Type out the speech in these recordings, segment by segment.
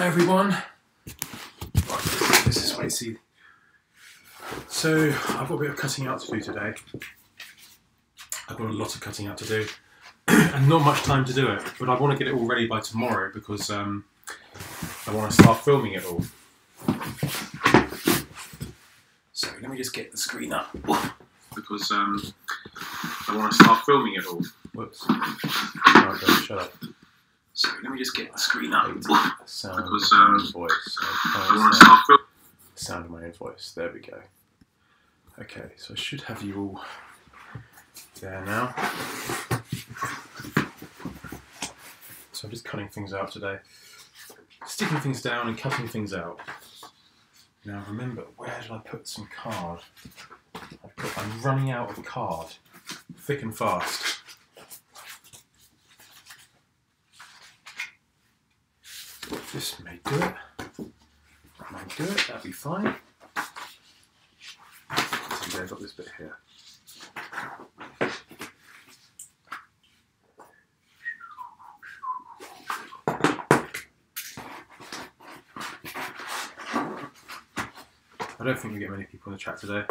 Hi everyone. Right, this is Wacy. So I've got a bit of cutting out to do today. I've got a lot of cutting out to do and not much time to do it, but I want to get it all ready by tomorrow because I want to start filming it all. So let me just get the screen up because I want to start filming it all. Whoops. Oh, God, shut up. So let me just get the screen up because I want to start filming. Sound of my own voice. There we go. Okay, so I should have you all there now. So I'm just cutting things out today. Sticking things down and cutting things out. Now remember, where did I put some card? I'm running out of card. Thick and fast. This may do it. That may do it, that'll be fine. So I've got this bit here. I don't think we get many people in the chat today.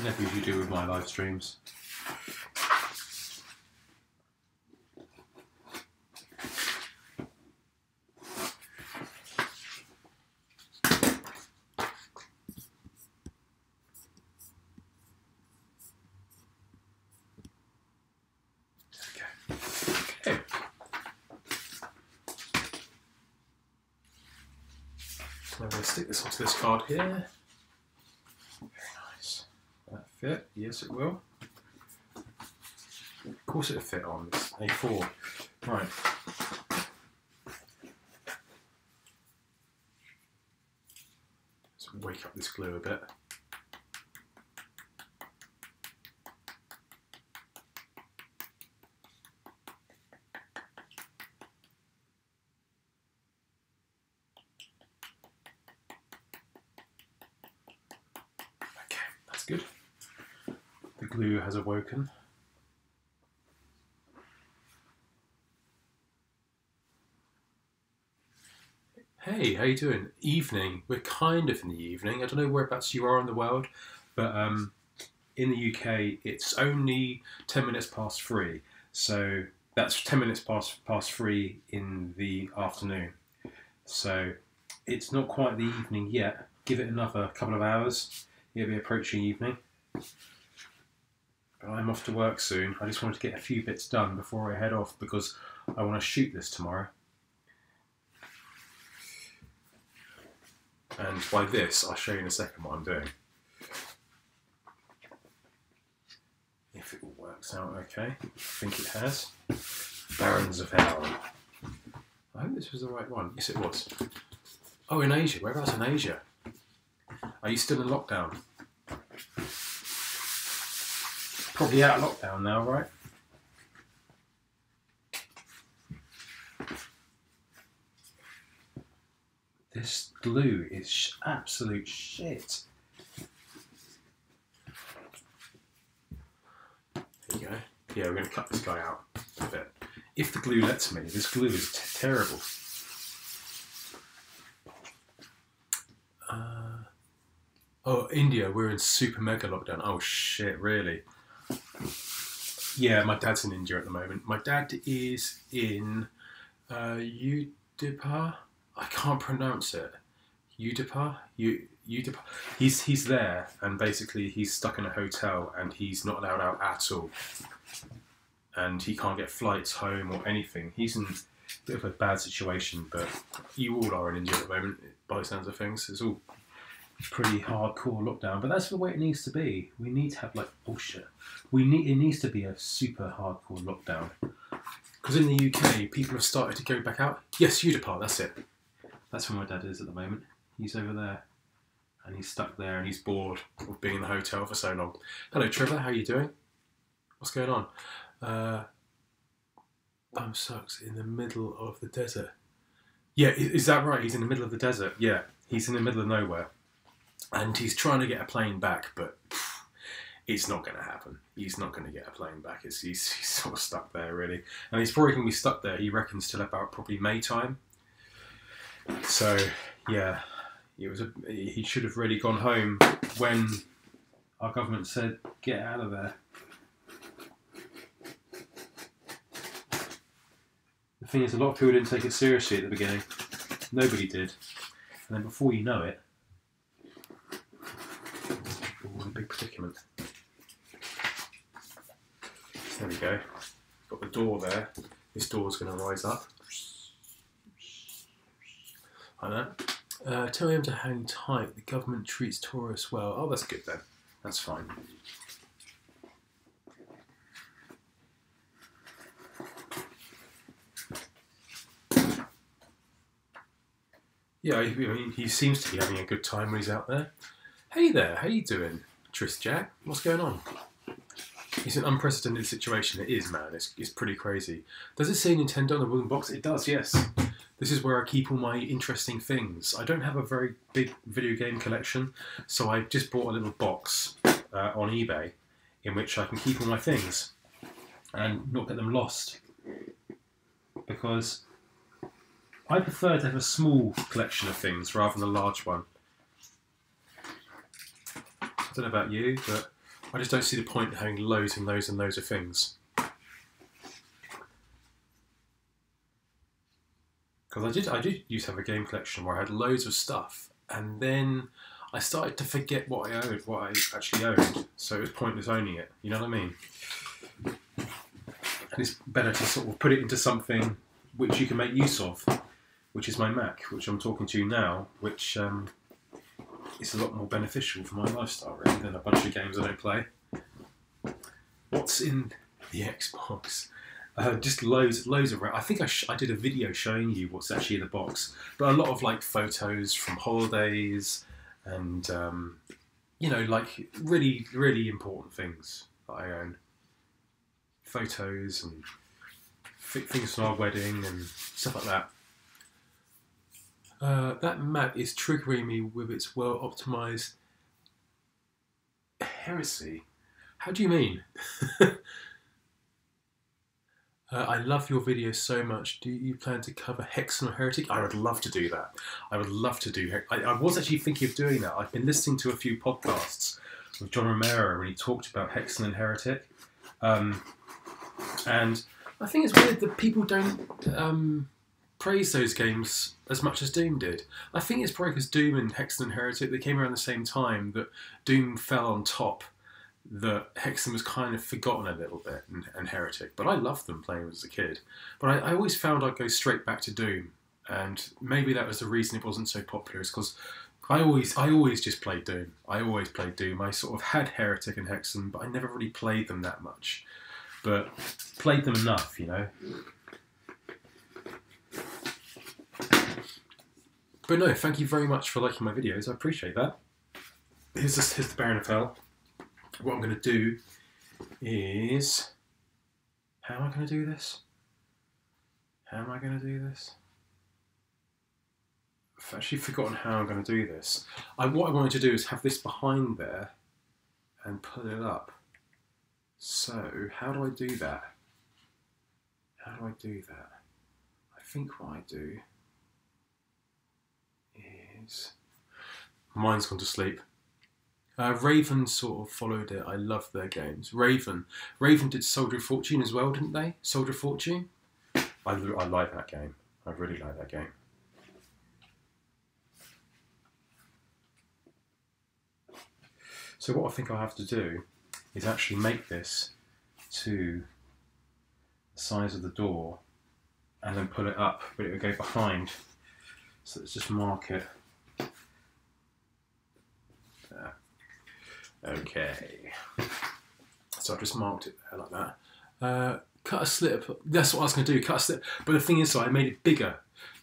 Never usually do with my live streams. I'm going to stick this onto this card here. Very nice. Will that fit? Yes, it will. Of course it'll fit on this A4. Right. Let's wake up this glue a bit. Good. The glue has awoken. Hey, how you doing? Evening. We're kind of in the evening. I don't know whereabouts you are in the world, but in the UK it's only 10 minutes past 3. So that's 10 minutes past 3 in the afternoon. So it's not quite the evening yet. Give it another couple of hours. It'll be approaching evening. But I'm off to work soon. I just wanted to get a few bits done before I head off because I want to shoot this tomorrow. And by this, I'll show you in a second what I'm doing. If it all works out okay. I think it has. Barons of Hell. I hope this was the right one. Yes, it was. Oh, in Asia. Whereabouts in Asia? Are you still in lockdown? Probably out of lockdown now, right? This glue is absolute shit. There you go. Yeah, we're going to cut this guy out a bit. If the glue lets me, this glue is terrible. Oh, India, we're in super mega lockdown. Oh shit, really? Yeah, my dad's in India at the moment. My dad is in Udipar. I can't pronounce it. Udipar? Udipar. He's there, and basically he's stuck in a hotel, and he's not allowed out at all. And he can't get flights home or anything. He's in a bit of a bad situation, but you all are in India at the moment, by the sounds of things. It's all pretty hardcore lockdown, but that's the way it needs to be. We need to have like bullshit. It needs to be a super hardcore lockdown. Because in the UK, people have started to go back out. Yes, Udipar, that's it. That's where my dad is at the moment. He's over there, and he's stuck there, and he's bored of being in the hotel for so long. Hello, Trevor. How are you doing? What's going on? I'm stuck in the middle of the desert. Yeah, is that right? He's in the middle of the desert. Yeah, he's in the middle of nowhere. And he's trying to get a plane back, but it's not going to happen. He's not going to get a plane back. He's sort of stuck there, really. And he's probably going to be stuck there, he reckons, till about probably May time. So, yeah, he should have really gone home when our government said, get out of there. The thing is, a lot of people didn't take it seriously at the beginning. Nobody did. And then before you know it, we're in a big predicament. There we go. Got the door there. This door's going to rise up. Like that. Tell him to hang tight. The government treats tourists well. Oh, that's good then. That's fine. Yeah, I mean, he seems to be having a good time when he's out there. Hey there, how you doing, Tris Jack? What's going on? It's an unprecedented situation. It is, man. It's pretty crazy. Does it say Nintendo on the wooden box? It does, yes. This is where I keep all my interesting things. I don't have a very big video game collection, so I just bought a little box on eBay in which I can keep all my things and not get them lost. Because I prefer to have a small collection of things rather than a large one. I don't know about you, but I just don't see the point in having loads and loads and loads of things. Because I did used to have a game collection where I had loads of stuff, and then I started to forget what I actually owned, so it was pointless owning it, you know what I mean? And it's better to sort of put it into something which you can make use of, which is my Mac, which I'm talking to now, which is a lot more beneficial for my lifestyle, really, than a bunch of games I don't play. What's in the Xbox? Just loads of. I think I did a video showing you what's actually in the box, but a lot of like photos from holidays and you know, like really, really important things that I own. Photos and things from our wedding and stuff like that. That map is triggering me with its well-optimized heresy. How do you mean? I love your videos so much. Do you plan to cover Hexen or Heretic? I would love to do that. I would love to do. I was actually thinking of doing that. I've been listening to a few podcasts with John Romero when he talked about Hexen and Heretic, and I think it's weird that people don't praise those games as much as Doom did. I think it's probably because Doom and Hexen and Heretic, they came around the same time, that Doom fell on top, that Hexen was kind of forgotten a little bit, and Heretic. But I loved them playing as a kid. But I always found I'd go straight back to Doom, and maybe that was the reason it wasn't so popular, is because I always just played Doom. I always played Doom. I sort of had Heretic and Hexen, but I never really played them that much. But played them enough, you know. But no, thank you very much for liking my videos. I appreciate that. Here's the Baron of Hell. What I'm going to do is... How am I going to do this? How am I going to do this? I've actually forgotten how I'm going to do this. What I wanted to do is have this behind there and put it up. So, how do I do that? How do I do that? I think what I do is... Mine's gone to sleep. Raven sort of followed it. I love their games. Raven did Soldier of Fortune as well, didn't they? Soldier of Fortune? I like that game. I really like that game. So what I think I'll have to do is actually make this to the size of the door and then pull it up, but it will go behind. So let's just mark it. There. Okay. So I've just marked it there like that. Cut a slit. That's what I was going to do, cut a slit. But the thing is, so I made it bigger,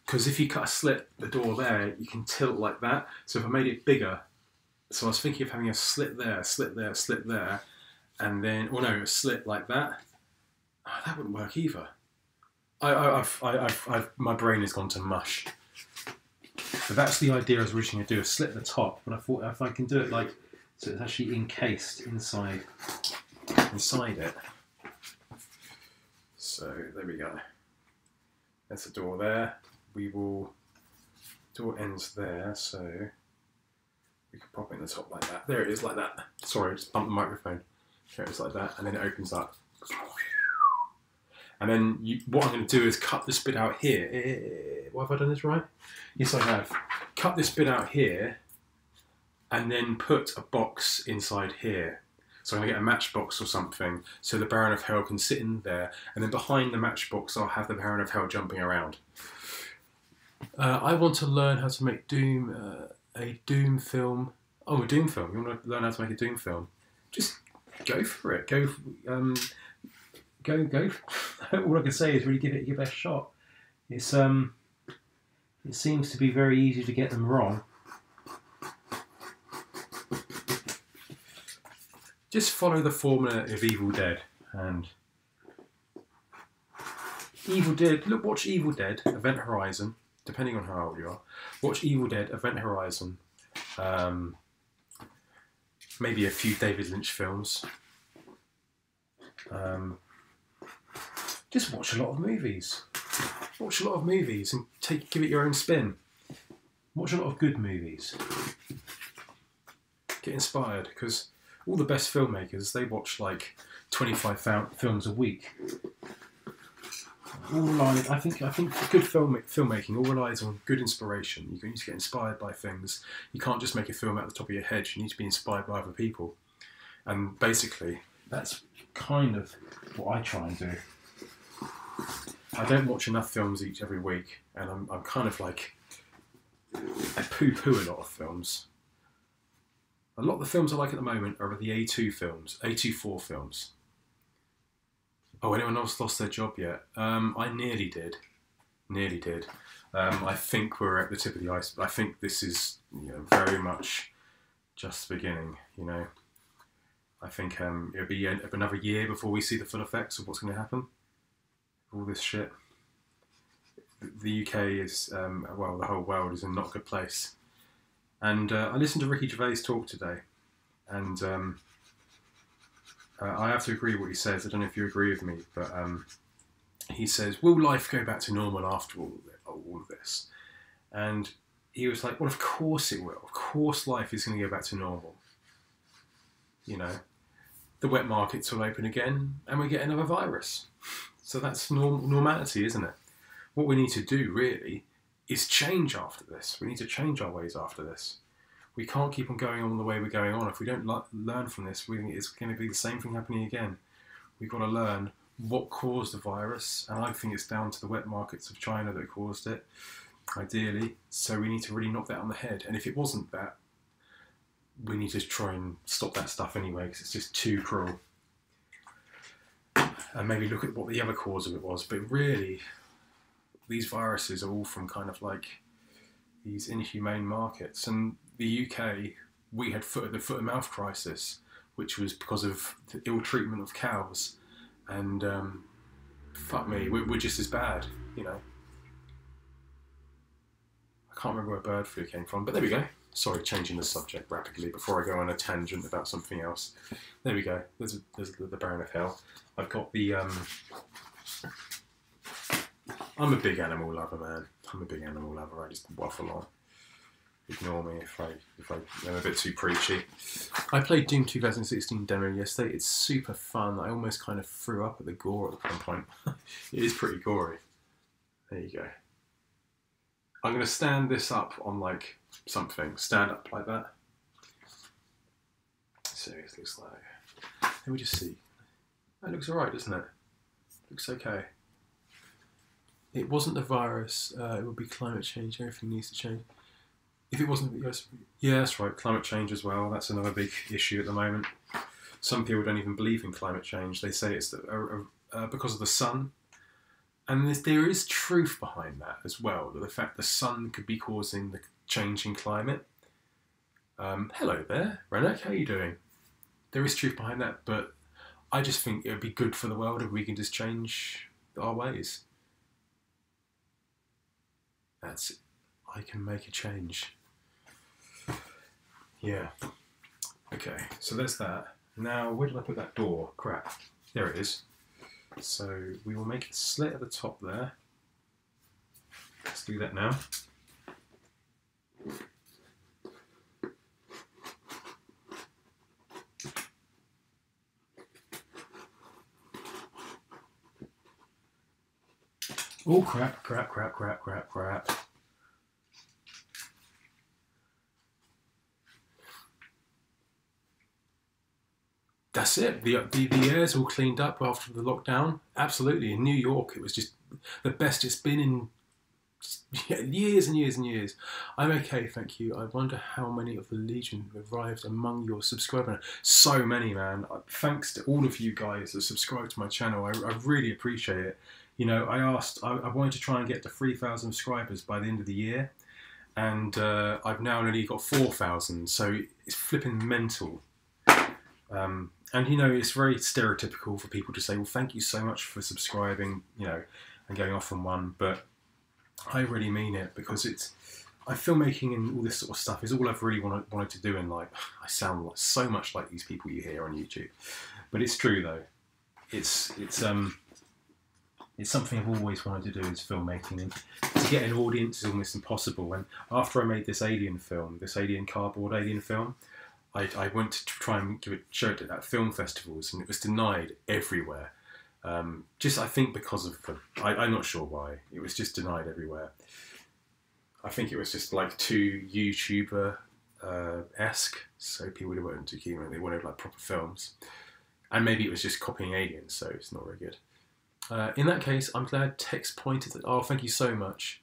because if you cut a slit, the door there, you can tilt like that. So if I made it bigger, so I was thinking of having a slit there, slit there, slit there, and then, or no, a slit like that. Oh, that wouldn't work either. My brain has gone to mush. So that's the idea I was originally going to do, a slit at the top, but I thought if I can do it like So it's actually encased inside it. So there we go. There's the door there. Door ends there, so we can pop it in the top like that. There it is, like that. Sorry, I just bumped the microphone. There it is, like that, and then it opens up. And then what I'm going to do is cut this bit out here. What, have I done this right? Yes, I have. Cut this bit out here, and then put a box inside here. So I'm going to get a matchbox or something, so the Baron of Hell can sit in there, and then behind the matchbox I'll have the Baron of Hell jumping around. I want to learn how to make a Doom film. Oh, a Doom film. You want to learn how to make a Doom film? Just go for it. Go. All I can say is really give it your best shot. It seems to be very easy to get them wrong. Just follow the formula of Evil Dead and Evil Dead. Look, watch Evil Dead, Event Horizon. Depending on how old you are, watch Evil Dead, Event Horizon. Maybe a few David Lynch films. Just watch a lot of movies. Watch a lot of movies and give it your own spin. Watch a lot of good movies. Get inspired, because all the best filmmakers, they watch like 25 films a week. I think good filmmaking all relies on good inspiration. You need to get inspired by things. You can't just make a film out the top of your head. You need to be inspired by other people. And basically, that's kind of what I try and do. I don't watch enough films every week, and I'm kind of like, I poo-poo a lot of films. A lot of the films I like at the moment are the A24 films. Oh, anyone else lost their job yet? I nearly did. I think we're at the tip of the iceberg. I think this is, very much just the beginning. I think it'll be another year before we see the full effects of what's going to happen. All this shit. The UK is, the whole world is in not a good place. And I listened to Ricky Gervais talk today, and I have to agree with what he says. I don't know if you agree with me, but he says, will life go back to normal after all of this? And he was like, well, of course it will. Of course life is going to go back to normal. The wet markets will open again, and we get another virus. So that's normality, isn't it? What we need to do, really, is change after this. We need to change our ways after this. We can't keep on going on the way we're going on. If we don't learn from this, it's going to be the same thing happening again. We've got to learn what caused the virus, and I think it's down to the wet markets of China that caused it, ideally. So we need to really knock that on the head. And if it wasn't that, we need to try and stop that stuff anyway, because it's just too cruel. And maybe look at what the other cause of it was. But really, these viruses are all from kind of like these inhumane markets. And the UK, we had the foot and mouth crisis, which was because of the ill treatment of cows. And fuck me, we're just as bad, I can't remember where bird flu came from, but there we go. Sorry, changing the subject rapidly before I go on a tangent about something else. There we go. There's the Baron of Hell. I've got the. I'm a big animal lover, man. I'm a big animal lover. I just waffle on. Ignore me if I'm a bit too preachy. I played Doom 2016 demo yesterday. It's super fun. I almost kind of threw up at the gore at one point. It is pretty gory. There you go. I'm going to stand this up on like something. Stand up like that. So it looks like. Let me just see. That looks alright, doesn't it? Looks okay. It wasn't the virus. It would be climate change. Everything needs to change. If it wasn't, yeah, that's right. Climate change as well. That's another big issue at the moment. Some people don't even believe in climate change. They say it's because of the sun. And there is truth behind that as well. The fact the sun could be causing the change in climate. Hello there, Renek. How are you doing? There is truth behind that, but I just think it would be good for the world if we can just change our ways. I can make a change. Yeah. Okay, so there's that. Now, where did I put that door? Crap. There it is. So we will make a slit at the top there. Let's do that now. Oh, crap, crap, crap, crap, crap, crap. That's it. The air's all cleaned up after the lockdown. Absolutely. In New York, it was just the best it's been in years and years and years. I'm okay, thank you. I wonder how many of the Legion arrived among your subscribers. So many, man. Thanks to all of you guys that subscribe to my channel. I really appreciate it. You know, I wanted to try and get to 3,000 subscribers by the end of the year, and I've now only got 4,000, so it's flipping mental. And you know, it's very stereotypical for people to say, well, thank you so much for subscribing, you know, and going off on one, but I really mean it, because filmmaking and all this sort of stuff is all I've really wanted to do in life. I sound like, so much like these people you hear on YouTube, but it's true though. It's something I've always wanted to do, is filmmaking, and to get an audience is almost impossible. And after I made this alien film, this cardboard alien film, I went to try and show it at film festivals, and it was denied everywhere. Just, I think, because of I'm not sure why. It was just denied everywhere. I think it was just like too YouTuber-esque, so people weren't too keen. They wanted like proper films, and maybe it was just copying Aliens, so it's not very good. In that case, I'm glad Tex pointed at. Oh, thank you so much.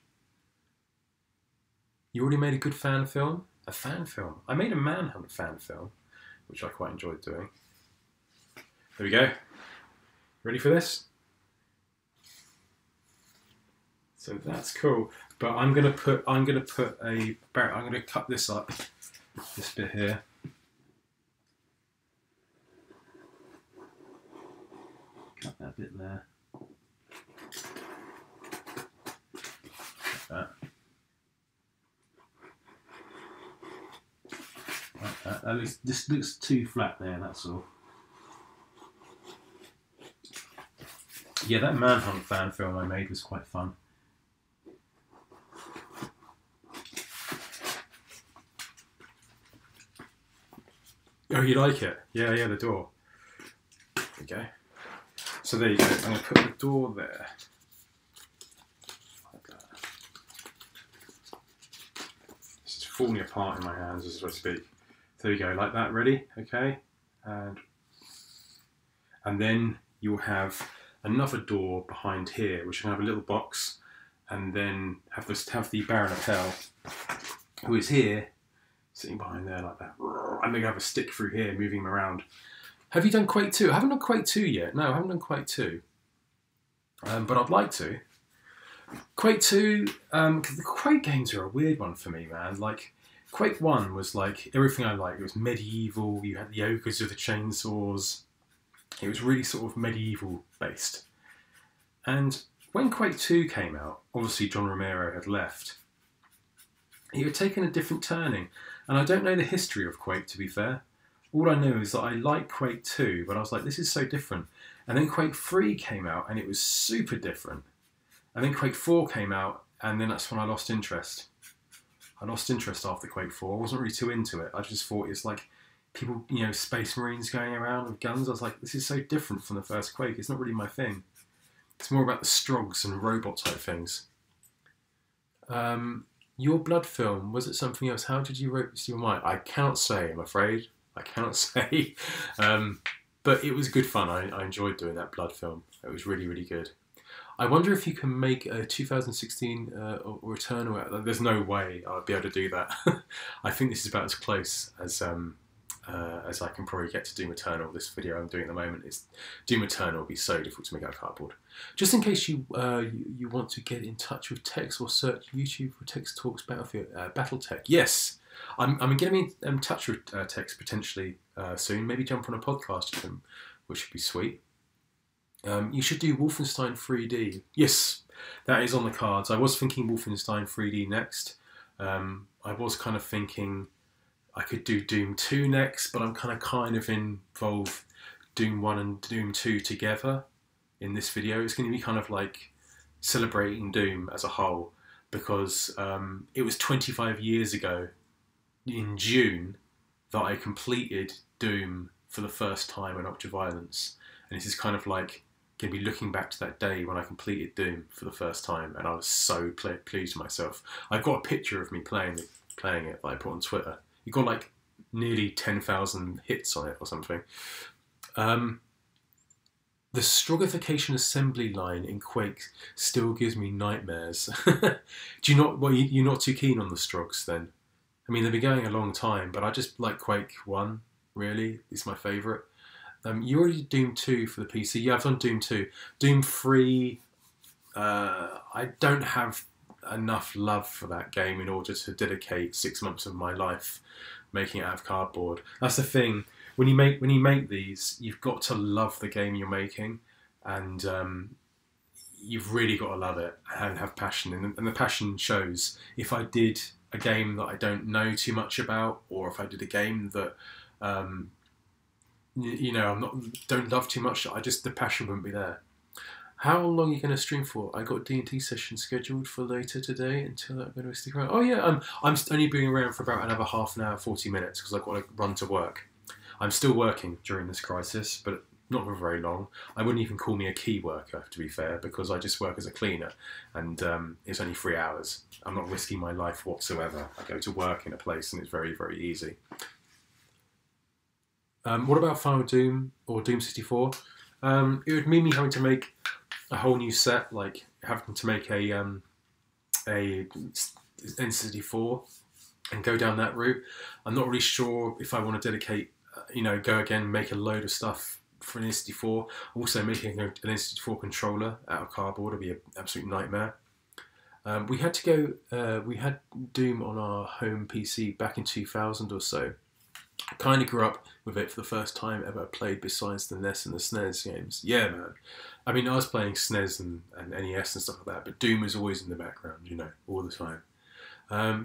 You already made a good fan film. A fan film. I made a Manhunt fan film, which I quite enjoyed doing. There we go. Ready for this? So that's cool. But I'm gonna cut this up, this bit here. Cut that bit there. Like that. At least this looks too flat there, that's all. Yeah, that Manhunt fan film I made was quite fun. Oh, you like it? Yeah, the door. There we go. So there you go. I'm going to put the door there. Like that. This is falling apart in my hands as I speak. There you go, like that, ready? Okay, and then you'll have another door behind here, which can have a little box, and then have the Baron of Hell, who is here, sitting behind there like that. I'm going to have a stick through here, moving him around. Have you done Quake 2? I haven't done Quake 2 yet. No, I haven't done Quake 2, but I'd like to. Quake 2, because the Quake games are a weird one for me, man. Like, Quake 1 was like everything I liked. It was medieval, you had the ogres with the chainsaws. It was really sort of medieval based. And when Quake 2 came out, obviously John Romero had left. He had taken a different turning. And I don't know the history of Quake, to be fair. All I know is that I like Quake 2, but I was like, this is so different. And then Quake 3 came out, and it was super different. And then Quake 4 came out, and then that's when I lost interest. I lost interest after Quake 4. I wasn't really too into it. I just thought it's like people, you know, space marines going around with guns. I was like, this is so different from the first Quake. It's not really my thing. It's more about the Strogs and robot type things. Your blood film, was it something else? How did you write this in your mind? I cannot say, I'm afraid. I cannot say. But it was good fun. I enjoyed doing that blood film. It was really, really good. I wonder if you can make a 2016 Returnal. There's no way I'll be able to do that. I think this is about as close as I can probably get to Doom Eternal. This video I'm doing at the moment is Doom Eternal will be so difficult to make out of cardboard. Just in case you you want to get in touch with Tex or search YouTube for Tex Talks Battlefield BattleTech. Yes, I'm going to be in touch with Tex potentially soon. Maybe jump on a podcast with him, which would be sweet. You should do Wolfenstein 3D. Yes, that is on the cards. I was thinking Wolfenstein 3D next. I was kind of thinking I could do Doom 2 next, but I'm kind of involve Doom 1 and Doom 2 together in this video. It's going to be kind of like celebrating Doom as a whole, because it was 25 years ago in June that I completed Doom for the first time in Ultra Violence, and this is kind of like going to be looking back to that day when I completed Doom for the first time, and I was so pleased with myself. I've got a picture of me playing it that I put on Twitter. It got like nearly 10,000 hits on it or something. The Stroggification assembly line in Quake still gives me nightmares. Do you not? Well, you're not too keen on the Strogs then? I mean, they've been going a long time, but I just like Quake 1. Really, it's my favourite. You already did Doom 2 for the PC. Yeah, I've done Doom 2. Doom 3, I don't have enough love for that game in order to dedicate 6 months of my life making it out of cardboard. That's the thing. When you make these, you've got to love the game you're making, and you've really got to love it and have passion. And the passion shows. If I did a game that I don't know too much about, or if I did a game that you know, don't love too much, the passion wouldn't be there. How long are you going to stream for? I got a D&T session scheduled for later today until I'm going to stick around. Oh yeah, I'm only being around for about another half an hour, 40 minutes, because I've got to run to work. I'm still working during this crisis, but not for very long. I wouldn't even call me a key worker, to be fair, because I just work as a cleaner, and it's only 3 hours. I'm not risking my life whatsoever. I go to work in a place and it's very, very easy. What about Final Doom or Doom 64? It would mean me having to make a whole new set, like having to make a N64 and go down that route. I'm not really sure if I want to dedicate, go again, make a load of stuff for an N64. Also, making an N64 controller out of cardboard would be an absolute nightmare. We had Doom on our home PC back in 2000 or so. Kind of grew up with it for the first time ever played besides the NES and the SNES games. Yeah, man. I mean, I was playing SNES and NES and stuff like that, but Doom was always in the background, all the time.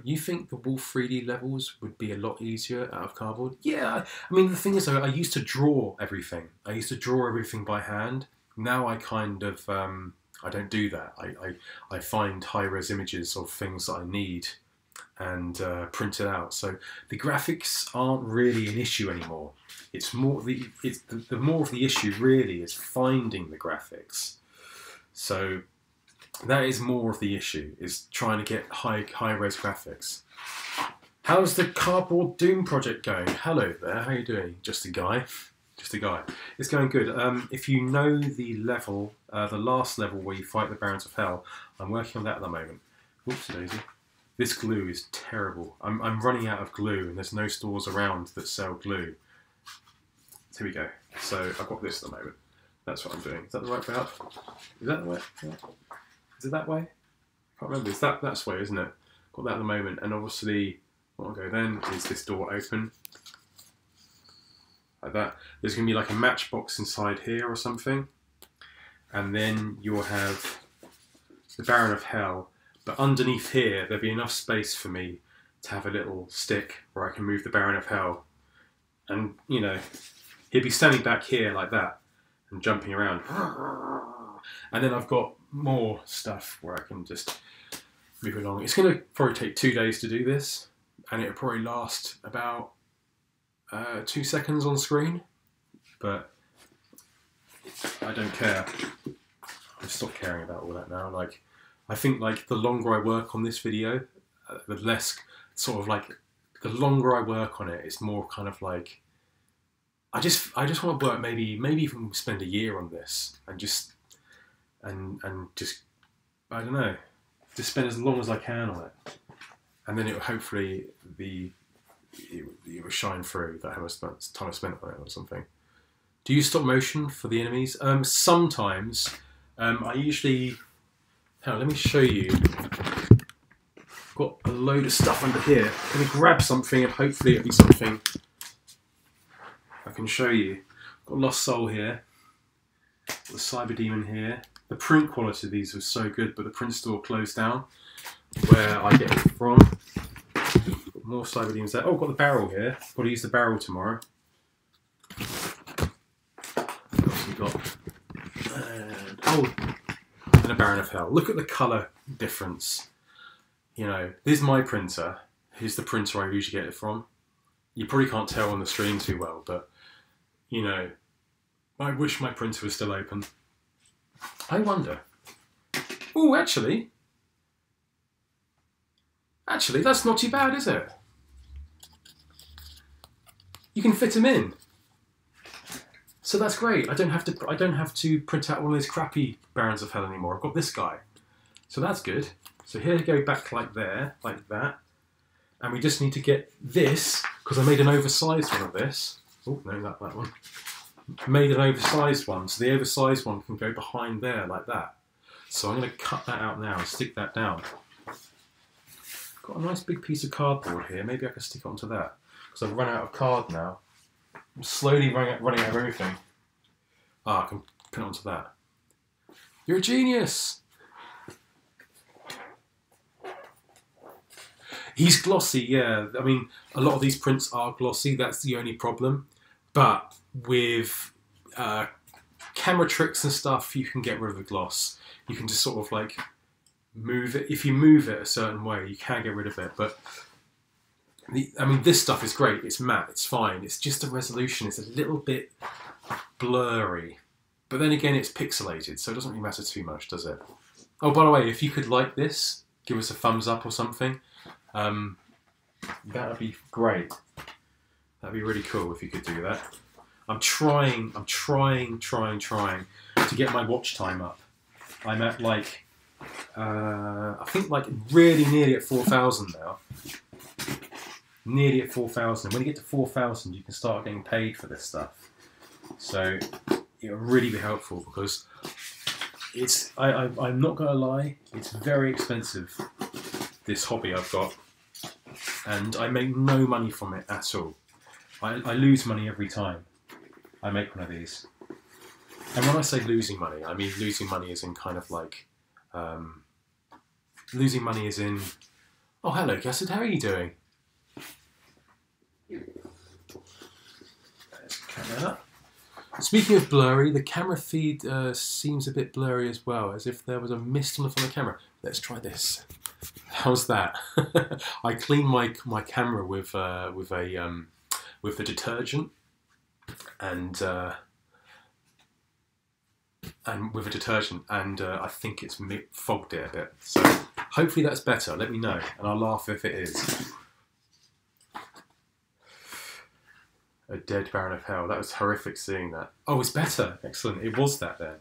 You think the Wolf 3D levels would be a lot easier out of cardboard? Yeah, I mean, the thing is, though, I used to draw everything. I used to draw everything by hand. Now I kind of, I don't do that. I find high-res images of things that I need and print it out. So the graphics aren't really an issue anymore. It's more the more of the issue really is finding the graphics. So that is more of the issue, is trying to get high-res graphics. How's the Cardboard Doom project going? Hello there, how you doing? Just a guy. Just a guy. It's going good. If you know the level, the last level where you fight the Barons of Hell, I'm working on that at the moment. Whoops, daisy. This glue is terrible. I'm running out of glue and there's no stores around that sell glue. So here we go. So I've got this at the moment. That's what I'm doing. Is that the right way up? Is that the way? Is it that way? I can't remember. It's that's way, isn't it? Got that at the moment. And obviously, what I'll go then is this door open. Like that. There's going to be like a matchbox inside here or something. And then you'll have the Baron of Hell. But underneath here, there'll be enough space for me to have a little stick where I can move the Baron of Hell. And, he'll be standing back here like that and jumping around. And then I've got more stuff where I can just move along. It's going to probably take 2 days to do this, and it'll probably last about 2 seconds on screen. But I don't care. I've stopped caring about all that now. I think the longer I work on this video, the less the longer I work on it, it's more kind of like I just want to work maybe even spend a year on this and just I don't know, just spend as long as I can on it, and then it will hopefully it will shine through that how much time I spent on it or something. Do you stop motion for the enemies? Sometimes. I usually. Now, let me show you. I've got a load of stuff under here. I'm going to grab something and hopefully it'll be something I can show you. I've got Lost Soul here. Got the Cyber Demon here. The print quality of these was so good, but the print store closed down where I get it from. more Cyberdeans there. Oh, got the barrel here. Got to use the barrel tomorrow. What else we got? And a Baron of Hell. Look at the colour difference. You know, this is my printer. Here's the printer I usually get it from. You probably can't tell on the screen too well, but, you know, I wish my printer was still open. I wonder. Oh, actually, that's not too bad, is it? You can fit them in. So that's great. I don't have to print out one of those crappy Barons of Hell anymore. I've got this guy. So that's good. So here we go back like there, like that. And we just need to get this, because I made an oversized one of this. Oh, no, that one. Made an oversized one. So the oversized one can go behind there like that. So I'm going to cut that out now and stick that down. Got a nice big piece of cardboard here. Maybe I can stick it onto that. Because I've run out of card now. I'm slowly running out of everything. Ah, I can put it onto that. You're a genius! He's glossy, yeah. I mean, a lot of these prints are glossy. That's the only problem. But with camera tricks and stuff, you can get rid of the gloss. You can just sort of like move it. If you move it a certain way, you can get rid of it. But I mean, this stuff is great. It's matte. It's fine. It's just the resolution. It's a little bit blurry. But then again, it's pixelated, so it doesn't really matter too much, does it? Oh, by the way, if you could like this, give us a thumbs up or something. That would be great. That'd be really cool if you could do that. I'm trying to get my watch time up. I'm at like, I think like really nearly at 4,000 now. Nearly at 4,000. When you get to 4,000, you can start getting paid for this stuff. So it'll really be helpful because it's, I'm not going to lie, it's very expensive, this hobby I've got. And I make no money from it at all. I lose money every time I make one of these. And when I say losing money, I mean losing money is in kind of like, losing money is in, oh hello Cassett, how are you doing? Let's cut that up. Speaking of blurry, the camera feed seems a bit blurry as well, as if there was a mist on the front of the camera. Let's try this. How's that? I clean my camera with the detergent and with a detergent, and I think it's fogged it a bit. So hopefully that's better. Let me know, and I'll laugh if it is. A dead Baron of Hell. That was horrific seeing that. Oh, it's better. Excellent. It was that then.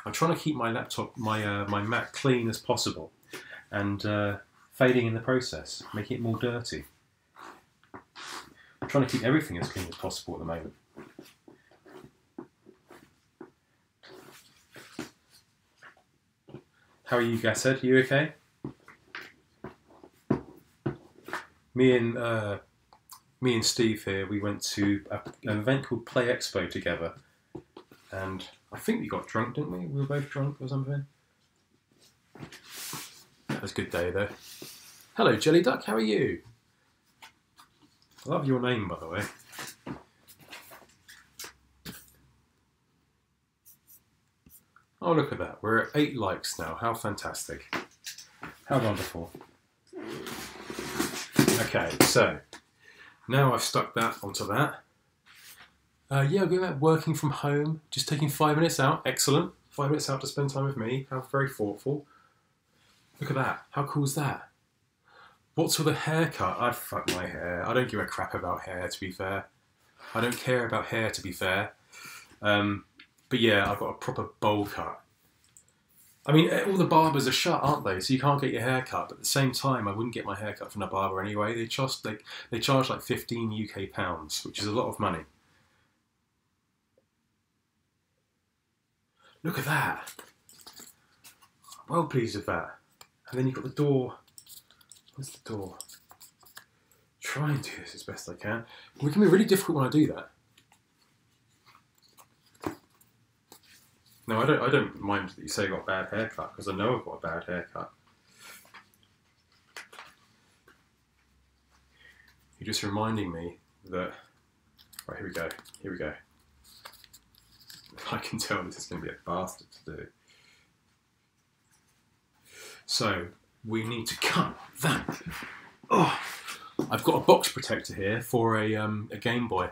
I'm trying to keep my laptop, my Mac clean as possible, and fading in the process, making it more dirty. I'm trying to keep everything as clean as possible at the moment. How are you, Gassed? You okay? Me and Steve here, we went to an event called Play Expo together, and I think we got drunk, didn't we? We were both drunk or something. That was a good day though. Hello Jelly Duck, how are you? I love your name, by the way. Oh, look at that. We're at 8 likes now. How fantastic. How wonderful. Okay, so now I've stuck that onto that. Yeah, we're about working from home. Just taking 5 minutes out. Excellent. 5 minutes out to spend time with me. How very thoughtful. Look at that. How cool is that? What's with a haircut? I'd fuck my hair. I don't give a crap about hair, to be fair. I don't care about hair, to be fair. But yeah, I've got a proper bowl cut. I mean, all the barbers are shut, aren't they? So you can't get your hair cut. But at the same time, I wouldn't get my hair cut from a barber anyway. They charge like 15 UK pounds, which is a lot of money. Look at that. Well pleased with that. And then you've got the door. Where's the door? Try and do this as best I can. It can be really difficult when I do that. No, I don't mind that you say you've got a bad haircut, because I know I've got a bad haircut. you're just reminding me that. Right, here we go. Here we go. I can tell this is going to be a bastard to do. So we need to cut that. Oh, I've got a box protector here for a Game Boy.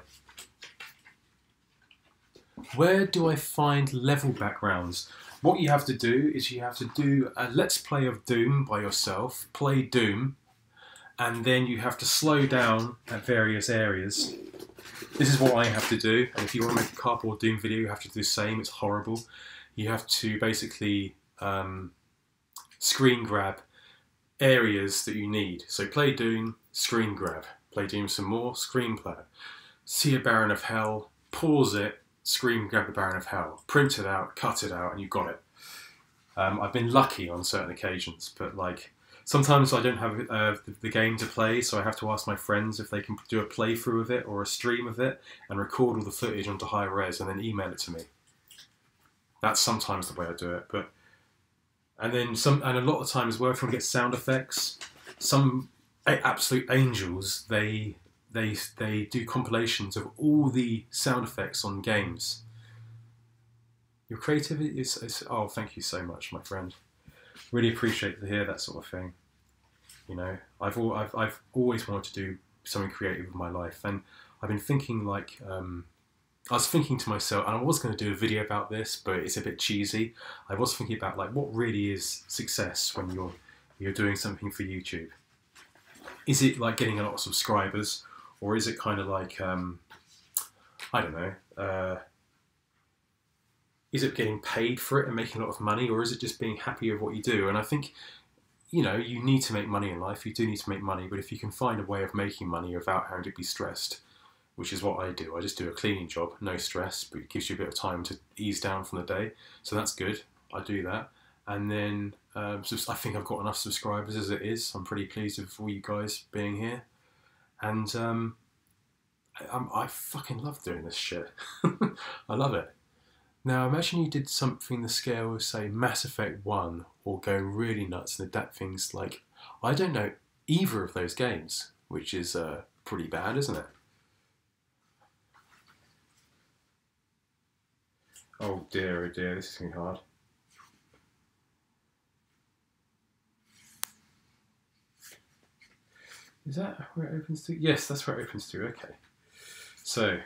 Where do I find level backgrounds? What you have to do is you have to do a Let's Play of Doom by yourself, play Doom, and then you have to slow down at various areas. This is what I have to do, and if you want to make a cardboard Doom video, you have to do the same. It's horrible. You have to basically screen grab areas that you need. So play Doom, screen grab. Play Doom some more, screen grab. See a Baron of Hell, pause it, screen grab the Baron of Hell. Print it out, cut it out, and you've got it. I've been lucky on certain occasions, but like sometimes I don't have the game to play, so I have to ask my friends if they can do a playthrough of it or a stream of it and record all the footage onto high res and then email it to me. That's sometimes the way I do it, but and a lot of times where I want to get sound effects, some absolute angels they do compilations of all the sound effects on games. Your creativity is oh, thank you so much, my friend. Really appreciate to hear that sort of thing. You know, I've always wanted to do something creative with my life, and I've been thinking like I was thinking to myself, and I was going to do a video about this, but it's a bit cheesy. I was thinking about like what really is success when you're doing something for YouTube. Is it like getting a lot of subscribers, or is it kind of like I don't know. Is it getting paid for it and making a lot of money, or is it just being happy with what you do? And I think, you know, you need to make money in life. You do need to make money, but if you can find a way of making money without having to be stressed, which is what I do. I just do a cleaning job, no stress, but it gives you a bit of time to ease down from the day. So that's good. I do that. And then I think I've got enough subscribers as it is. I'm pretty pleased with all you guys being here. And I fucking love doing this shit. I love it. Now imagine you did something the scale of, say, Mass Effect 1 or go really nuts and adapt things like, I don't know, either of those games, which is pretty bad, isn't it? Oh dear, this is going to be hard. Is that where it opens to? Yes, that's where it opens to, okay. So,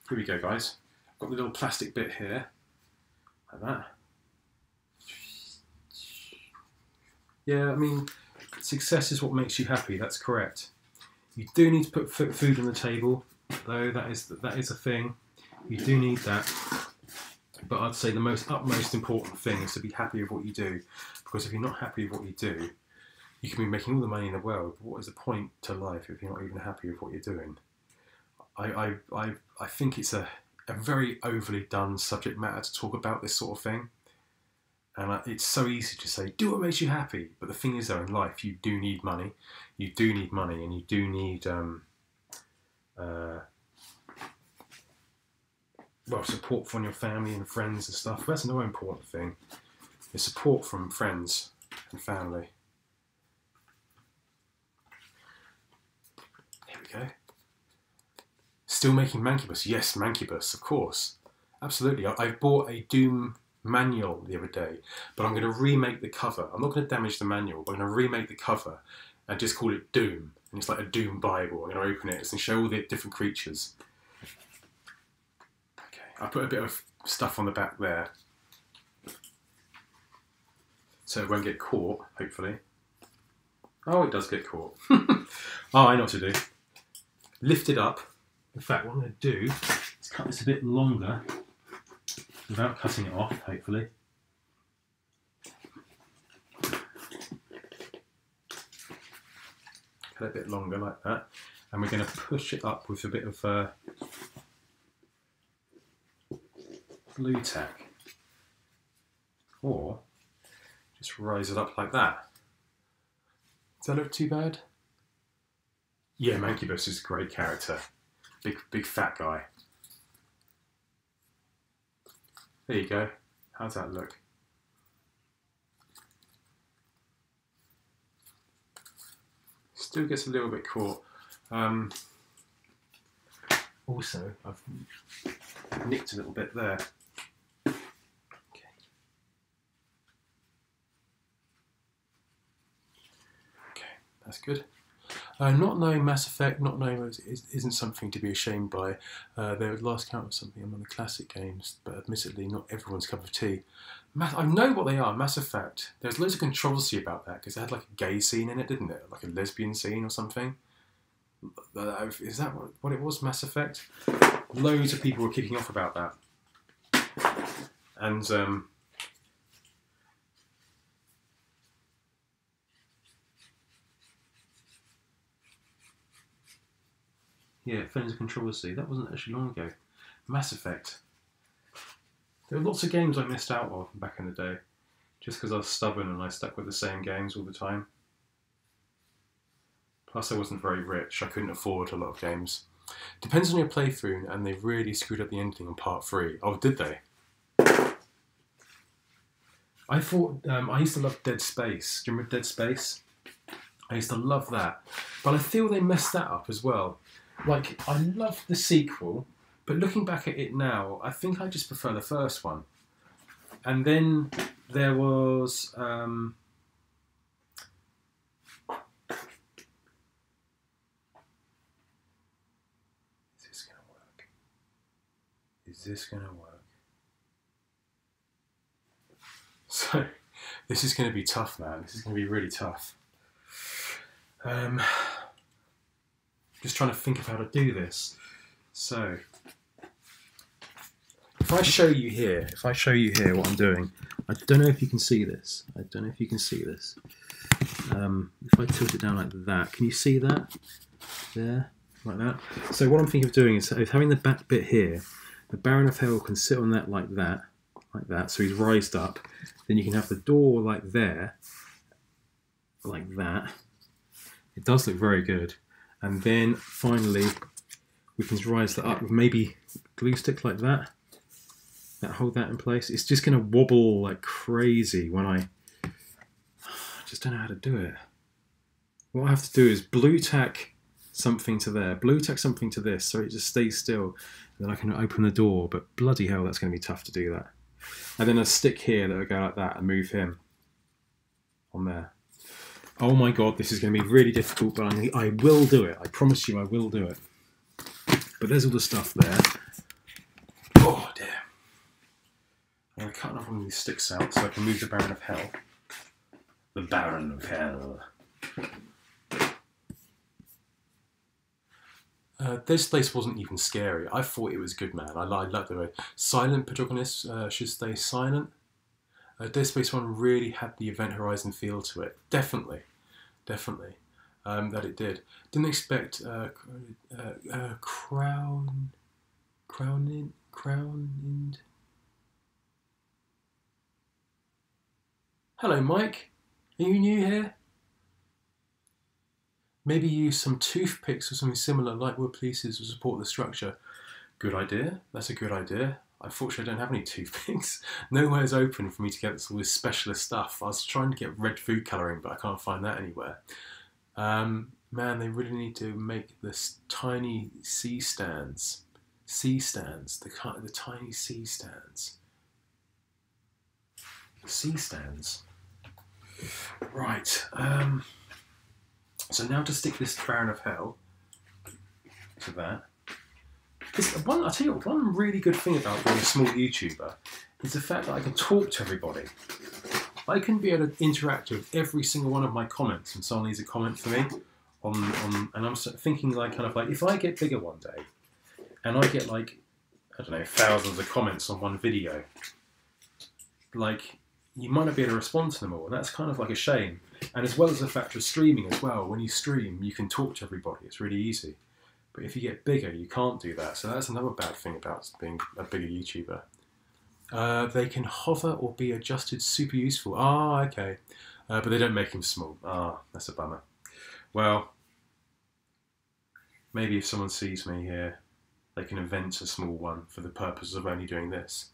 here we go, guys. I've got the little plastic bit here, like that. Yeah, I mean, success is what makes you happy, that's correct. You do need to put food on the table, though, that is a thing. You do need that. But I'd say the utmost important thing is to be happy with what you do. Because if you're not happy with what you do, you can be making all the money in the world, but what is the point to life if you're not even happy with what you're doing? I think it's a very overly done subject matter to talk about this sort of thing. And it's so easy to say, do what makes you happy. But the thing is, though, in life, you do need money. You do need money, and you do need well, support from your family and friends and stuff. That's another important thing. The support from friends and family. Here we go. Still making Mancubus. Yes, Mancubus, of course. Absolutely. I bought a Doom manual the other day, but I'm going to remake the cover. I'm not going to damage the manual, but I'm going to remake the cover and just call it Doom. And it's like a Doom Bible. I'm going to open it and show all the different creatures. I put a bit of stuff on the back there, so it won't get caught, hopefully. Oh, it does get caught. Oh, I know what to do. Lift it up. In fact, what I'm going to do is cut this a bit longer, without cutting it off, hopefully. Cut it a bit longer like that. And we're going to push it up with a bit of glue tack, or just rise it up like that. Does that look too bad? Yeah, Mancubus is a great character. Big fat guy. There you go. How's that look? Still gets a little bit caught. Also, I've nicked a little bit there. Okay. Okay, that's good. Not knowing Mass Effect, not knowing isn't something to be ashamed by. Their last count was something among the classic games, but admittedly not everyone's cup of tea. I know what they are, Mass Effect. There's loads of controversy about that, because it had like a gay scene in it, didn't it? Like a lesbian scene or something. Is that what it was, Mass Effect? Loads of people were kicking off about that. And yeah, it fell into controversy. That wasn't actually long ago. Mass Effect. There were lots of games I missed out on back in the day, just because I was stubborn and I stuck with the same games all the time. Plus I wasn't very rich, I couldn't afford a lot of games. Depends on your playthrough, and they really screwed up the ending on part 3. Oh, did they? I thought, I used to love Dead Space. Do you remember Dead Space? I used to love that. But I feel they messed that up as well. Like, I love the sequel, but looking back at it now, I think I just prefer the first one. And then there was... Is this going to work? So, this is going to be tough, man. This is going to be really tough. Just trying to think of how to do this. So, if I show you here what I'm doing, I don't know if you can see this. If I tilt it down like that, can you see that? There, like that. So what I'm thinking of doing is having the back bit here. The Baron of Hell can sit on that like that, so he's rised up. Then you can have the door like there, like that. It does look very good. And then finally, we can rise that up with maybe glue stick like that. Hold that in place. It's just going to wobble like crazy when I just don't know how to do it. What I have to do is blue tack something to there, blue tack something to this, so it just stays still. Then I can open the door, but bloody hell, that's going to be tough to do that. And then a stick here that will go like that and move him on there. Oh my god, this is going to be really difficult, but I will do it. I promise you I will do it. But there's all the stuff there. Oh dear. I'm going to cut enough of these sticks out so I can move the Baron of Hell. The Baron of Hell. Dead Space wasn't even scary. I thought it was good, man. I liked the way silent protagonists should stay silent. Dead Space 1 really had the Event Horizon feel to it. Definitely. That it did. Didn't expect Crowned. Hello, Mike. Are you new here? Maybe use some toothpicks or something similar, like wood pieces, to support the structure. Good idea. That's a good idea. Unfortunately, I don't have any toothpicks. Nowhere's open for me to get all this specialist stuff. I was trying to get red food colouring, but I can't find that anywhere. Man, they really need to make this tiny C-stands. The tiny C-stands. C-stands. Right. So now to stick this Baron of Hell to that. I'll tell you what, one really good thing about being a small YouTuber is the fact that I can talk to everybody. I can be able to interact with every single one of my comments, and someone leaves a comment for me and I'm thinking like kind of like, if I get bigger one day and I get like, I don't know, thousands of comments on one video, like, you might not be able to respond to them all, and that's kind of like a shame. And as well as the fact of streaming as well, when you stream, you can talk to everybody. It's really easy. But if you get bigger, you can't do that. So that's another bad thing about being a bigger YouTuber. They can hover or be adjusted super useful. Ah, okay. But they don't make him small. Ah, that's a bummer. Well, maybe if someone sees me here, they can invent a small one for the purpose of only doing this.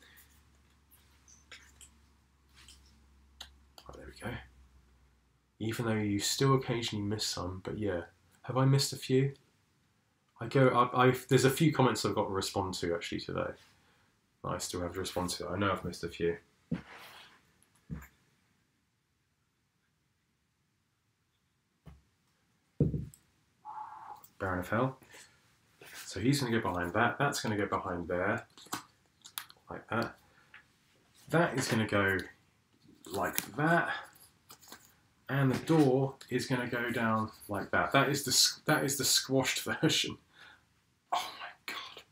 Oh, there we go. Even though you still occasionally miss some, but yeah. Have I missed a few? There's a few comments I've got to respond to actually today. I still have to respond to. I know I've missed a few. Baron of Hell. So he's going to go behind that. That's going to go behind there, like that. That is going to go like that, and the door is going to go down like that. That is the squashed version. Oh my god!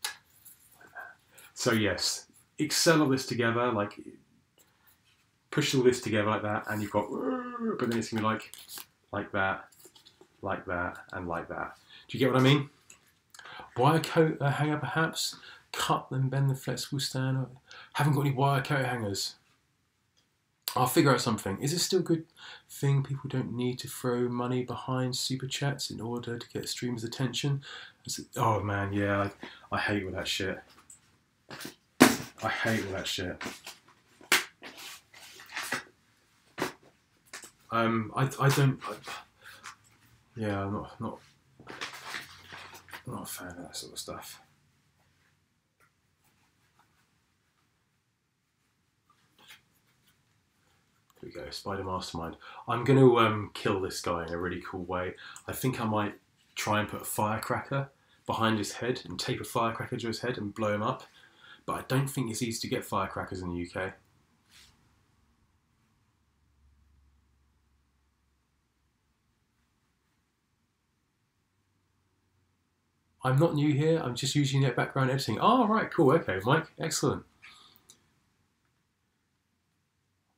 Like that. So yes, excel all this together, like push all this together like that, and you've got. But then it's going to be like that, and like that. Do you get what I mean? Wire coat hanger perhaps. Cut then bend the flexible stand. Haven't got any wire coat hangers. I'll figure out something. Is it still a good thing people don't need to throw money behind super chats in order to get streamers' attention? Oh man, yeah, I hate all that shit. I hate all that shit. Yeah, I'm not a fan of that sort of stuff. Here we go, Spider Mastermind. I'm going to kill this guy in a really cool way. I think I might try and put a firecracker behind his head and tape a firecracker to his head and blow him up. But I don't think it's easy to get firecrackers in the UK. I'm not new here, I'm just using their background editing. Oh, right, cool, okay, Mike, excellent.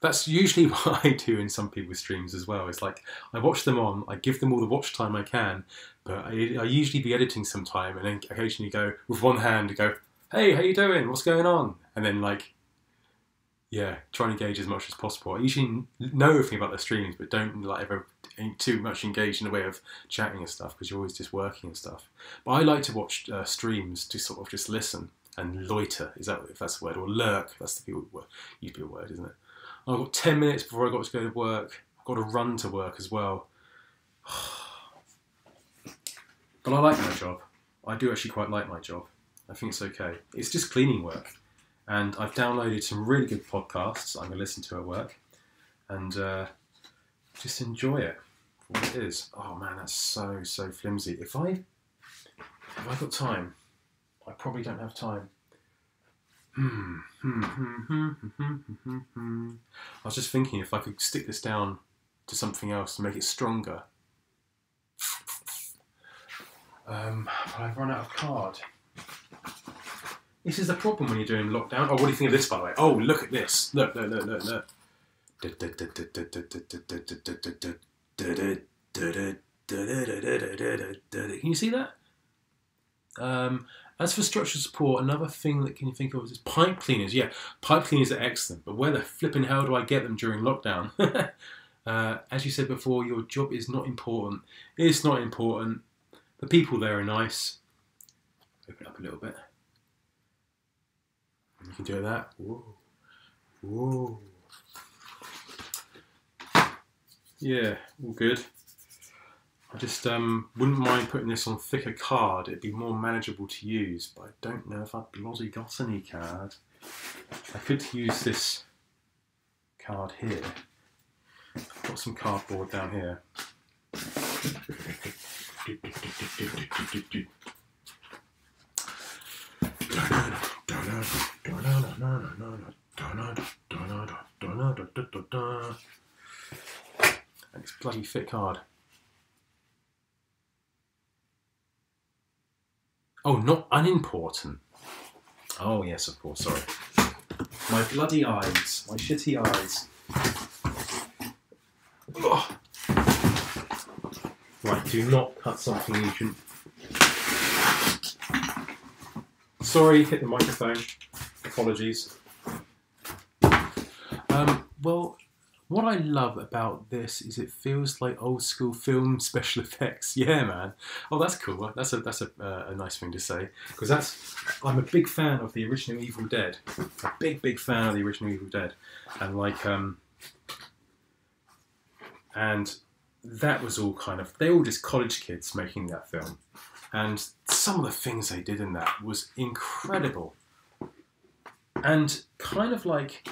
That's usually what I do in some people's streams as well. It's like, I watch them on, I give them all the watch time I can, but I usually be editing sometime and then occasionally go, with one hand, go, hey, how you doing? What's going on? And then like, yeah, try and engage as much as possible. I usually know everything about their streams, but don't like ever too much engaged in the way of chatting and stuff, because you're always just working and stuff. But I like to watch streams to sort of just listen and loiter, is that if that's the word, or lurk, that's the usual word, isn't it? I've got 10 minutes before I got to go to work. I've got to run to work as well. But I like my job. I do actually quite like my job. I think it's okay. It's just cleaning work. And I've downloaded some really good podcasts I'm going to listen to at work. And just enjoy it for what it is. Oh man, that's so flimsy. Have I got time? I probably don't have time. I was just thinking if I could stick this down to something else to make it stronger. I've run out of card. This is the problem when you're doing lockdown. Oh, what do you think of this, by the way? Oh, look at this. Look. Can you see that? As for structural support, another thing that can you think of is pipe cleaners. Yeah, pipe cleaners are excellent, but where the flipping hell do I get them during lockdown? As you said before, your job is not important. It's not important. The people there are nice. Open up a little bit. You can do that. Whoa. Whoa. Yeah, all good. I just wouldn't mind putting this on thicker card. It'd be more manageable to use, but I don't know if I've bloody got any card. I could use this card here. I've got some cardboard down here. And it's bloody thick card. Oh, not unimportant. Oh, yes, of course, sorry. My bloody eyes. My shitty eyes. Ugh. Right, do not cut something you shouldn't. Sorry, hit the microphone. Apologies. Well, what I love about this is it feels like old school film special effects. Yeah, man. Oh, that's cool. That's a nice thing to say, because I'm a big fan of the original Evil Dead. A big fan of the original Evil Dead, and like and that was all kind of, they were all just college kids making that film, And some of the things they did in that was incredible. And kind of like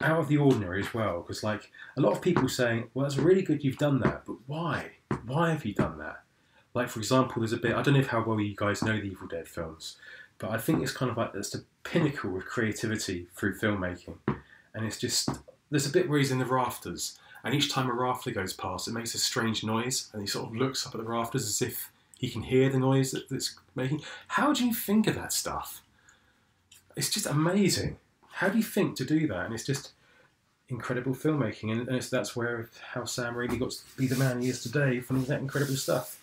out of the ordinary as well, because like a lot of people saying, well, that's really good you've done that, but why? Why have you done that? Like, for example, there's a bit, I don't know how well you guys know the Evil Dead films, but I think it's kind of like, it's the pinnacle of creativity through filmmaking. And it's just, there's a bit where he's in the rafters, and each time a rafter goes past, it makes a strange noise, and he sort of looks up at the rafters as if he can hear the noise that it's making. How do you think of that stuff? It's just amazing. How do you think to do that? And it's just incredible filmmaking, and that's where how Sam Raimi got to be the man he is today, from that incredible stuff.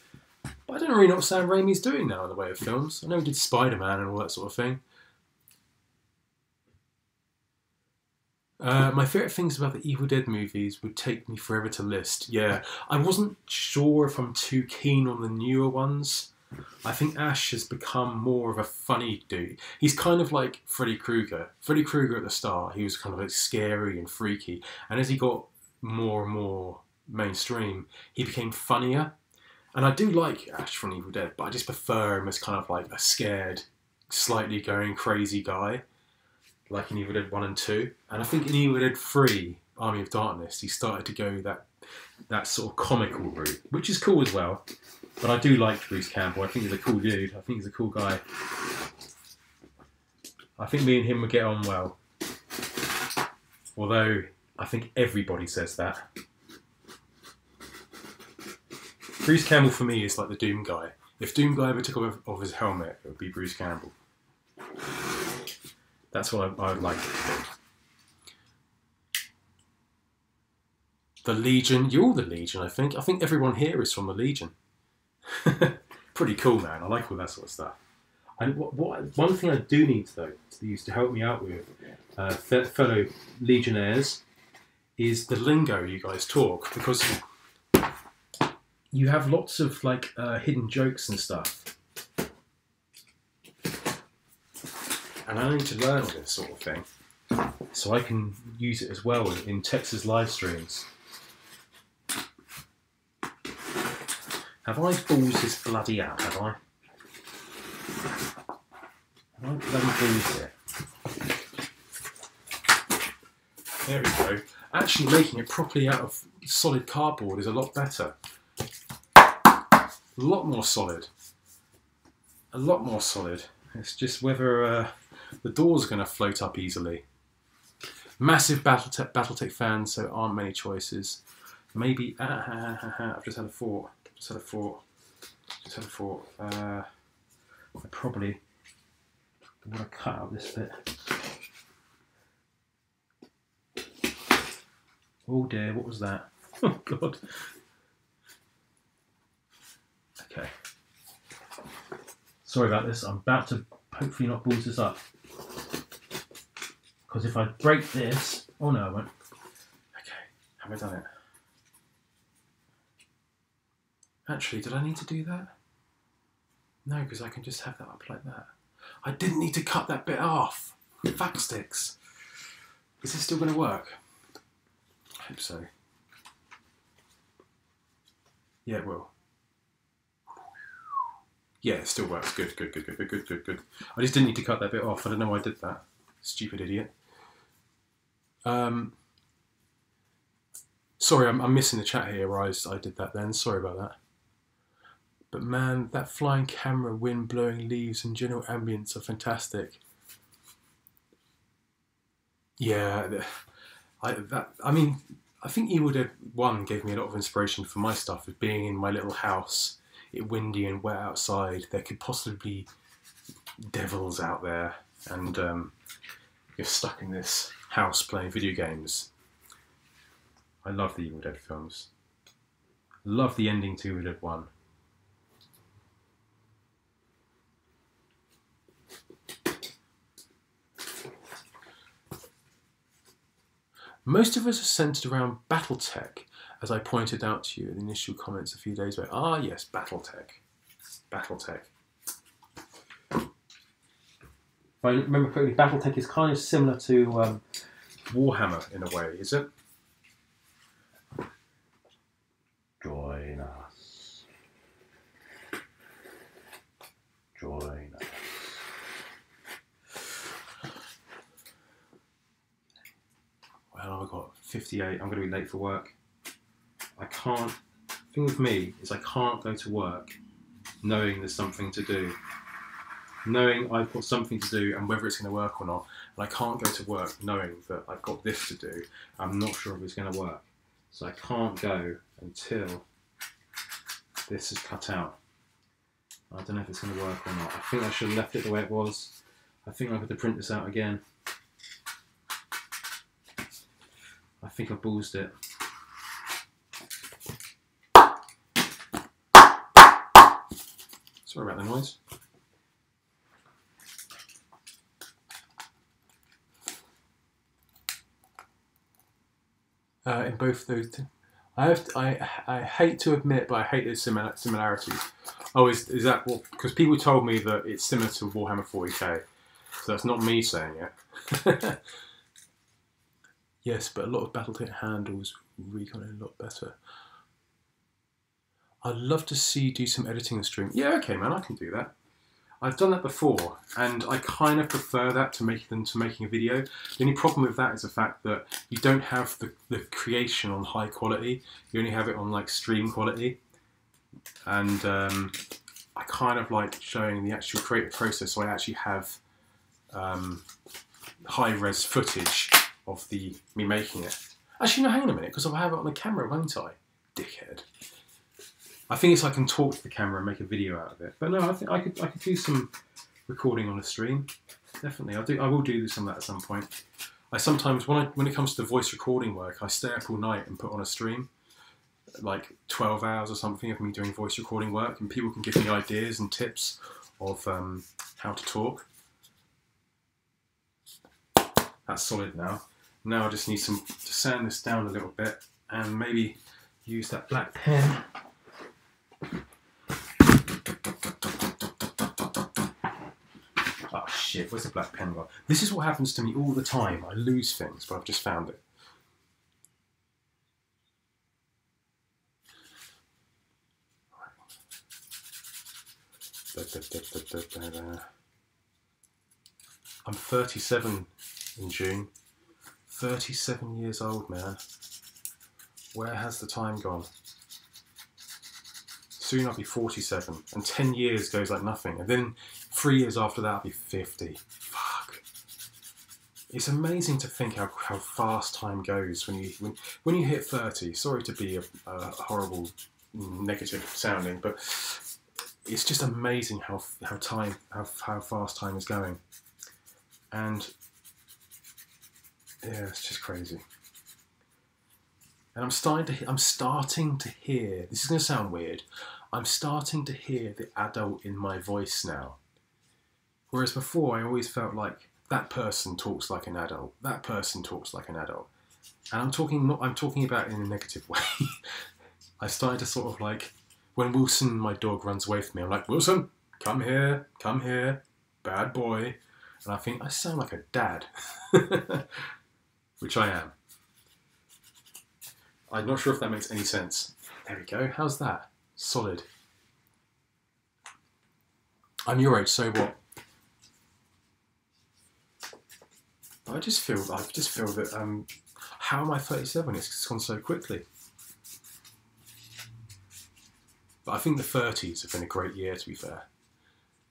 But I don't really know what Sam Raimi's doing now in the way of films. I know he did Spider-Man and all that sort of thing. My favourite things about the Evil Dead movies would take me forever to list. Yeah, I wasn't sure if I'm too keen on the newer ones. I think Ash has become more of a funny dude. He's kind of like Freddy Krueger. Freddy Krueger at the start, he was kind of like scary and freaky. And as he got more and more mainstream, he became funnier. And I do like Ash from Evil Dead, but I just prefer him as kind of like a scared, slightly going crazy guy, like in Evil Dead 1 and 2. And I think in Evil Dead 3, Army of Darkness, he started to go that sort of comical route, which is cool as well. But I do like Bruce Campbell. I think he's a cool dude. I think he's a cool guy. I think me and him would get on well. Although, I think everybody says that. Bruce Campbell for me is like the Doom guy. If Doom guy ever took off his helmet, it would be Bruce Campbell. That's what I would like to think. The Legion. You're all the Legion, I think. I think everyone here is from the Legion. Pretty cool, man. I like all that sort of stuff. And one thing I do need, though, to use to help me out with fellow Legionnaires is the lingo you guys talk, because you have lots of like hidden jokes and stuff, and I need to learn all this sort of thing so I can use it as well in Texas live streams. Have I ballsed this bloody out, have I? Have I bloody ballsed it? There we go. Actually making it properly out of solid cardboard is a lot better. A lot more solid. A lot more solid. It's just whether the doors are going to float up easily. Massive Battletech fan, so aren't many choices. Maybe... I've just had a thought. Just had a thought. I probably want to cut out this bit. Oh dear, what was that? Oh god. Okay. Sorry about this. I'm about to hopefully not balls this up. Because if I break this... Oh no, I won't. Okay, have I done it? Actually, did I need to do that? No, because I can just have that up like that. I didn't need to cut that bit off. Fuck sticks. Is this still going to work? I hope so. Yeah, it will. Yeah, it still works. Good. I just didn't need to cut that bit off. I don't know why I did that. Stupid idiot. Sorry, I'm missing the chat here where I did that then. Sorry about that. But man, that flying camera, wind blowing leaves and general ambience are fantastic. Yeah, I mean, I think Evil Dead 1 gave me a lot of inspiration for my stuff, of being in my little house, it windy and wet outside. There could possibly be devils out there, and you're stuck in this house playing video games. I love the Evil Dead films. Love the ending to Evil Dead 1. Most of us are centred around Battletech, as I pointed out to you in the initial comments a few days ago. Ah yes, Battletech. Battletech. If I remember correctly, Battletech is kind of similar to Warhammer in a way, is it? Join us. 8:58. I'm going to be late for work. I can't. The thing with me is I can't go to work knowing there's something to do. Knowing I've got something to do and whether it's going to work or not. And I can't go to work knowing that I've got this to do. I'm not sure if it's going to work. So I can't go until this is cut out. I don't know if it's going to work or not. I think I should have left it the way it was. I think I have to print this out again. I think I ballsed it. Sorry about the noise. In both those, I hate to admit, but I hate those similarities. Oh, is that what? Because people told me that it's similar to Warhammer 40k, so that's not me saying it. Yes, but a lot of BattleTech handles recon a lot better. I'd love to see you do some editing and stream. Yeah, okay, man, I can do that. I've done that before, and I kind of prefer that to making a video. The only problem with that is the fact that you don't have the creation on high quality. You only have it on like stream quality, and I kind of like showing the actual creative process. So I actually have high res footage of me making it. Actually, no, hang on a minute, because I'll have it on the camera, won't I? Dickhead. I think it's I can talk to the camera and make a video out of it. But no, I think I could do some recording on a stream. Definitely, I will do some of that at some point. I sometimes, when it comes to voice recording work, I stay up all night and put on a stream, like 12 hours or something of me doing voice recording work, and people can give me ideas and tips of how to talk. That's solid now. Now I just need to sand this down a little bit and maybe use that black pen. Oh shit, where's the black pen gone? This is what happens to me all the time. I lose things, but I've just found it. I'm 37 in June. 37 years old, man. Where has the time gone? Soon I'll be 47, and 10 years goes like nothing, and then 3 years after that I'll be 50. Fuck. It's amazing to think how fast time goes when you hit 30. Sorry to be a horrible, negative sounding, but it's just amazing how fast time is going, and yeah, it's just crazy. And I'm starting to hear. This is going to sound weird. I'm starting to hear the adult in my voice now. Whereas before, I always felt like that person talks like an adult. That person talks like an adult. And I'm talking about it in a negative way. I started to sort of like, when Wilson, my dog, runs away from me, I'm like, Wilson, come here, bad boy. And I think I sound like a dad, which I am. I'm not sure if that makes any sense. There we go. How's that? Solid. I'm your age, so what? I just feel that how am I 37? It's gone so quickly. But I think the 30s have been a great year, to be fair.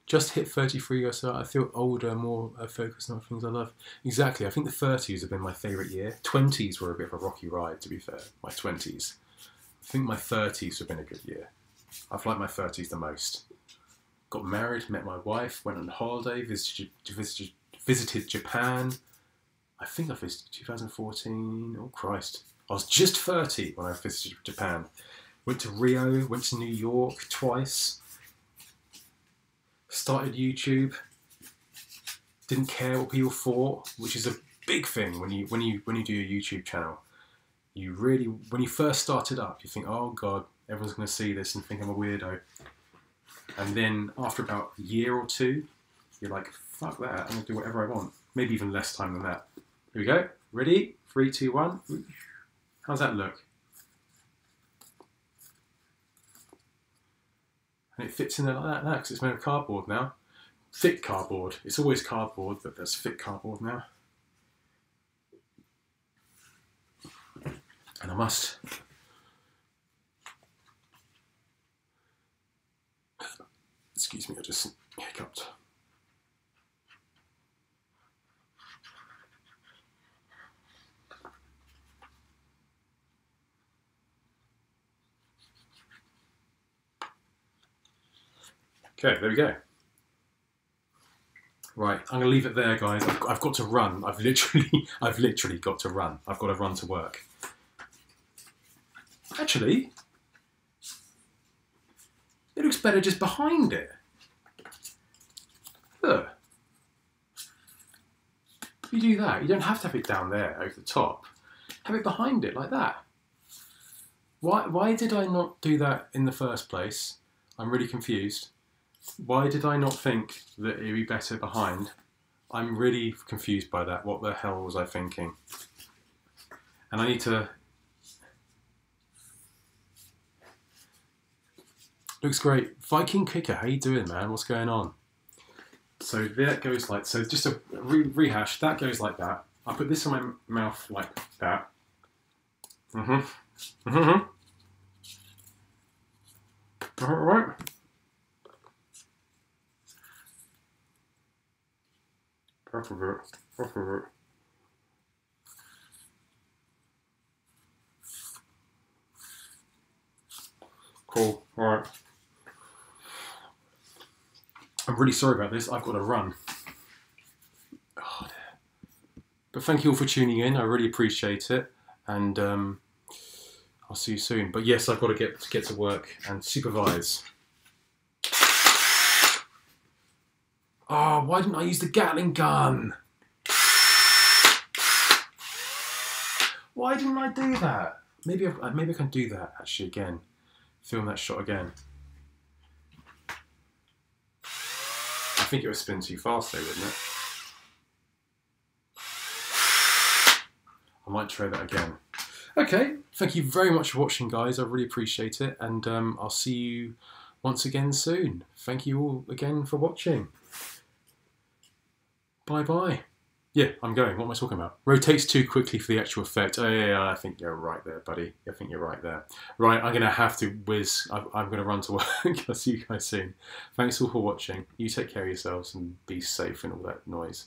Just hit 33 or so. I feel older, more focused on things I love. Exactly. I think the 30s have been my favourite year. 20s were a bit of a rocky ride, to be fair. My 20s. I think my 30s have been a good year. I've liked my 30s the most. Got married, met my wife, went on holiday, visited Japan. I think I visited 2014. Oh Christ. I was just 30 when I visited Japan. Went to Rio, went to New York twice. Started YouTube. Didn't care what people thought, which is a big thing when you do a YouTube channel. You really, when you first started up, you think, oh God, everyone's going to see this and think I'm a weirdo. And then after about a year or two, you're like, fuck that, I'm going to do whatever I want. Maybe even less time than that. Here we go. Ready? 3, 2, 1. How's that look? And it fits in there like that now because it's made of cardboard now. Thick cardboard. It's always cardboard, but there's thick cardboard now. And I must. Excuse me, I just hiccuped. Okay, there we go. Right, I'm going to leave it there, guys. I've got to run. I've literally got to run. I've got to run to work. Actually, it looks better just behind it. Look. You do that. You don't have to have it down there over the top. Have it behind it like that. Why did I not do that in the first place? I'm really confused. Why did I not think that it would be better behind? I'm really confused by that. What the hell was I thinking? And I need to... Looks great. Viking Kicker, how you doing, man? What's going on? So that goes like... So just to rehash, that goes like that. I put this in my mouth like that. Alright. Half of it. Cool. Alright. I'm really sorry about this. I've got to run. Oh, but thank you all for tuning in. I really appreciate it. And I'll see you soon. But yes, I've got to get to work and supervise. Oh, why didn't I use the Gatling gun? Why didn't I do that? Maybe I can do that actually again. Film that shot again. I think it would spin too fast though, wouldn't it? I might try that again. Okay, thank you very much for watching, guys. I really appreciate it. And I'll see you once again soon. Thank you all again for watching. Bye-bye. Yeah, I'm going. What am I talking about? Rotates too quickly for the actual effect. Oh, yeah, I think you're right there, buddy. I think you're right there. Right, I'm going to have to whiz. I'm going to run to work. I'll see you guys soon. Thanks all for watching. You take care of yourselves and be safe and all that noise.